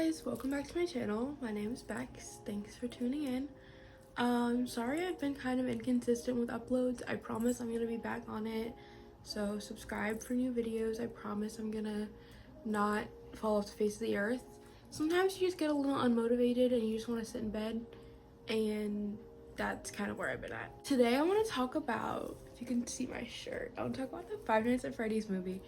guys, welcome back to my channel. My name is Bex. Thanks for tuning in. Sorry I've been kind of inconsistent with uploads. I promise I'm gonna be back on it. So subscribe for new videos. I promise I'm gonna not fall off the face of the earth. Sometimes you just get a little unmotivated and you just want to sit in bed, and that's kind of where I've been at. Today I want to talk about, if you can see my shirt, I want to talk about the Five Nights at Freddy's movie.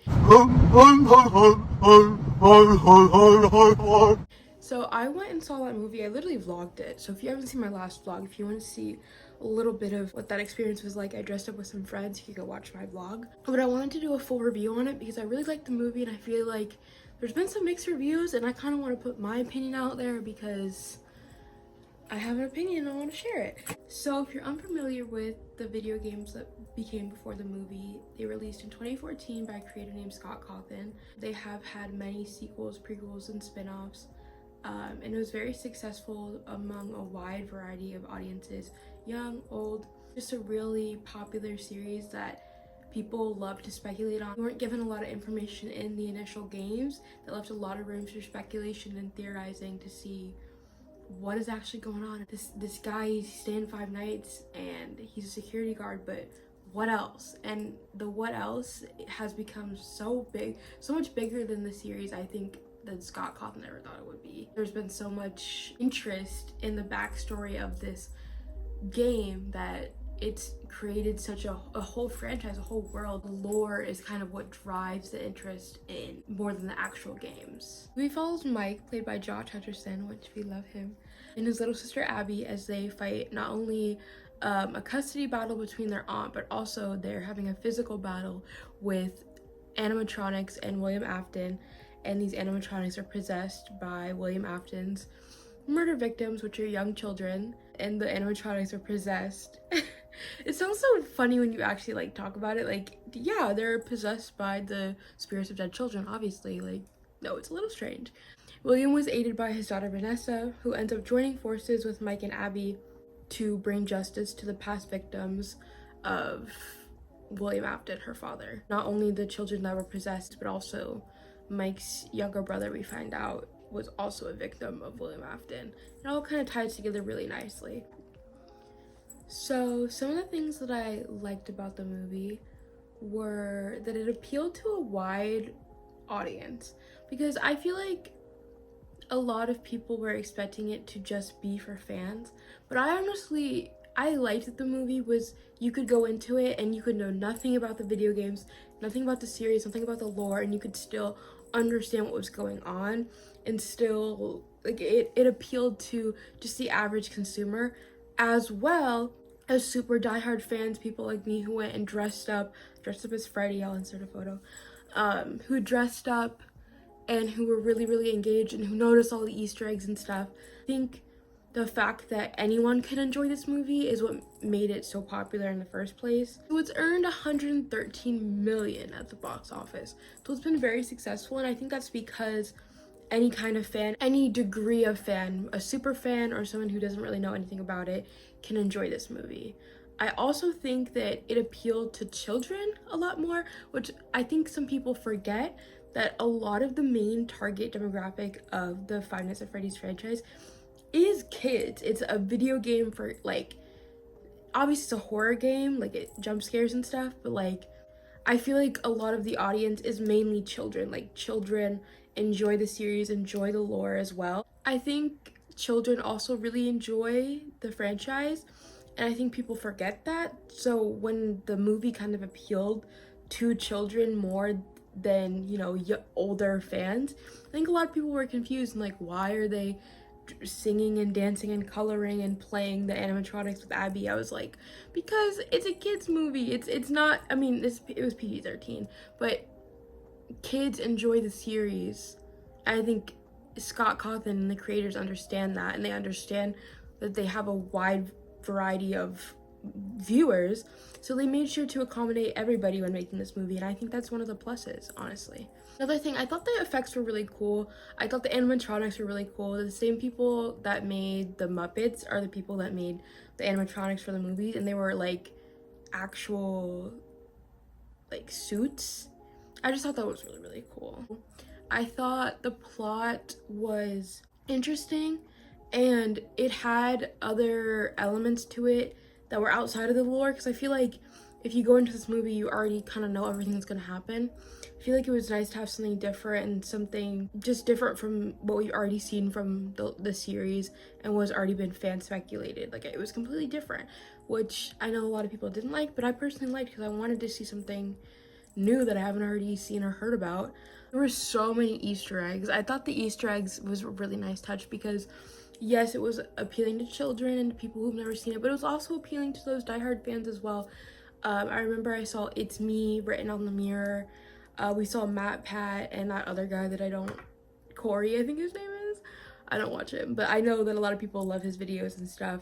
So I went and saw that movie. I literally vlogged it. So if you haven't seen my last vlog, if you want to see a little bit of what that experience was like, I dressed up with some friends. You can go watch my vlog. But I wanted to do a full review on it because I really liked the movie, and I feel like there's been some mixed reviews, and I kind of want to put my opinion out there because I have an opinion and I want to share it. So if you're unfamiliar with the video games that became before the movie, they were released in 2014 by a creator named Scott Cawthon. They have had many sequels, prequels, and spin-offs. And it was very successful among a wide variety of audiences, young, old. Just a really popular series that people love to speculate on. We weren't given a lot of information in the initial games that left a lot of room for speculation and theorizing to see what is actually going on. This guy, he's staying 5 nights and he's a security guard, but what else? And the what else has become so big, so much bigger than the series I think that Scott Cawthon ever thought it would be. There's been so much interest in the backstory of this game that it's created such a whole franchise, a whole world. The lore is kind of what drives the interest in more than the actual games. We follows Mike, played by Josh Hutcherson, which we love him, and his little sister Abby as they fight not only a custody battle between their aunt, but also they're having a physical battle with animatronics and William Afton. And these animatronics are possessed by William Afton's murder victims, which are young children, and the animatronics are possessed. It sounds so funny when you actually like talk about it. Like, yeah, they're possessed by the spirits of dead children, obviously. Like, no, it's a little strange. William was aided by his daughter Vanessa, who ends up joining forces with Mike and Abby to bring justice to the past victims of William Afton, her father. Not only the children that were possessed, but also Mike's younger brother, we find out, was also a victim of William Afton. It all kind of ties together really nicely. So some of the things that I liked about the movie were that it appealed to a wide audience, because I feel like a lot of people were expecting it to just be for fans, but I liked that the movie was, you could go into it and you could know nothing about the video games, nothing about the series, nothing about the lore, and you could still understand what was going on, and still, like, it appealed to just the average consumer, as well as super diehard fans, people like me who went and dressed up as Freddy. I'll insert a photo, who dressed up and who were really engaged and who noticed all the Easter eggs and stuff. I think the fact that anyone could enjoy this movie is what made it so popular in the first place. So it's earned $113 million at the box office. So it's been very successful, and I think that's because any kind of fan, any degree of fan, a super fan or someone who doesn't really know anything about it, can enjoy this movie. I also think that it appealed to children a lot more, which I think some people forget, that a lot of the main target demographic of the Five Nights at Freddy's franchise is kids. It's a video game for, like, obviously it's a horror game, like it jump scares and stuff, but like I feel like a lot of the audience is mainly children. Like, children enjoy the series, enjoy the lore as well. I think children also really enjoy the franchise, and I think people forget that. So when the movie kind of appealed to children more than, you know, older fans, I think a lot of people were confused and like, why are they singing and dancing and coloring and playing the animatronics with Abby? I was like, because it's a kids movie. It's not, I mean, it was PG-13, but kids enjoy the series. I think Scott Cawthon and the creators understand that, and they understand that they have a wide variety of viewers, so they made sure to accommodate everybody when making this movie, and I think that's one of the pluses, honestly. Another thing, I thought the effects were really cool. I thought the animatronics were really cool. The same people that made the Muppets are the people that made the animatronics for the movies, and they were like actual like suits. I just thought that was really cool. I thought the plot was interesting, and it had other elements to it that were outside of the lore, because I feel like if you go into this movie you already kind of know everything that's going to happen. I feel like it was nice to have something different and something just different from what we've already seen from the series and was already been fan speculated. Like, it was completely different, which I know a lot of people didn't like, but I personally liked, because I wanted to see something new that I haven't already seen or heard about. There were so many Easter eggs. I thought the Easter eggs was a really nice touch, because yes, it was appealing to children and to people who've never seen it, but it was also appealing to those diehard fans as well. I remember I saw "It's Me" written on the mirror. We saw Matt, Pat, and that other guy that I don't, Corey, I think his name is. I don't watch him, but I know that a lot of people love his videos and stuff.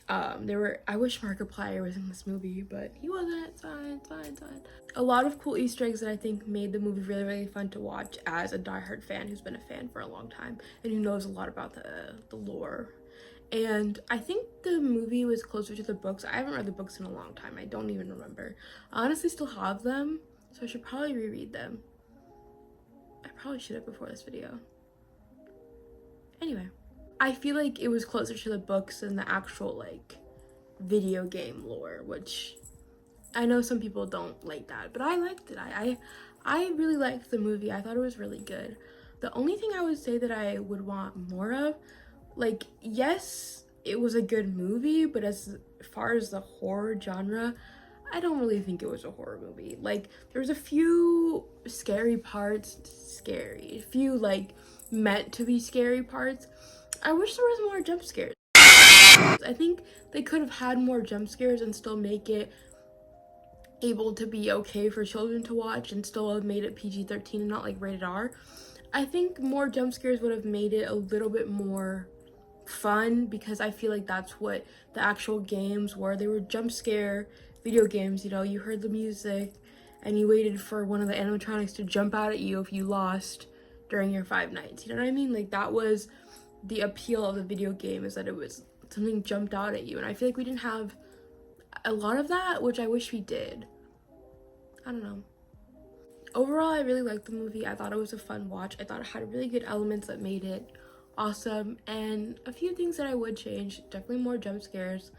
I wish Markiplier was in this movie, but he wasn't. It's fine, it's fine, it's fine. A lot of cool Easter eggs that I think made the movie really, really fun to watch as a diehard fan who's been a fan for a long time and who knows a lot about the lore. And I think the movie was closer to the books. I haven't read the books in a long time. I don't even remember. I honestly still have them, so I should probably reread them. I probably should have before this video. Anyway, I feel like it was closer to the books than the actual, like, video game lore, which I know some people don't like that, but I liked it. I really liked the movie. I thought it was really good. The only thing I would say that I would want more of, like, yes, it was a good movie, but as far as the horror genre, I don't really think it was a horror movie. Like, there was a few scary parts, a few, like, meant to be scary parts. I wish there was more jump scares. I think they could have had more jump scares and still make it able to be okay for children to watch and still have made it PG-13 and not like rated R. I think more jump scares would have made it a little bit more fun, because I feel like that's what the actual games were. They were jump scare video games. You know, you heard the music and you waited for one of the animatronics to jump out at you if you lost during your 5 nights. You know what I mean? Like, that was the appeal of the video game, is that it was something jumped out at you, and I feel like we didn't have a lot of that, which I wish we did. I don't know. Overall, I really liked the movie. I thought it was a fun watch. I thought it had really good elements that made it awesome, and a few things that I would change. Definitely more jump scares,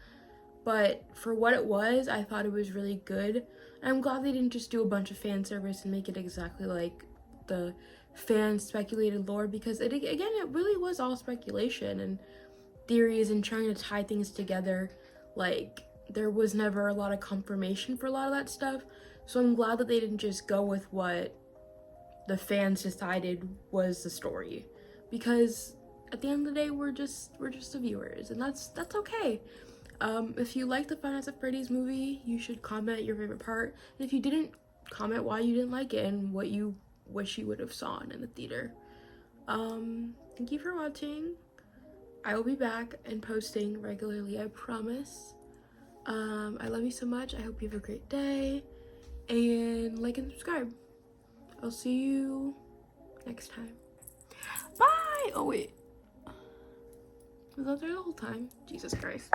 but for what it was, I thought it was really good. And I'm glad they didn't just do a bunch of fan service and make it exactly like the fan speculated lore, because it really was all speculation and theories and trying to tie things together. Like, there was never a lot of confirmation for a lot of that stuff, so I'm glad that they didn't just go with what the fans decided was the story, because at the end of the day, we're just the viewers, and that's okay. If you like the Five Nights at Freddy's movie, you should comment your favorite part, and if you didn't, comment why you didn't like it and what you wish you would have saw in the theater. Thank you for watching. I will be back and posting regularly, I promise. I love you so much. I hope you have a great day, and like and subscribe. I'll see you next time. Bye! Oh wait, was that there the whole time? Jesus Christ.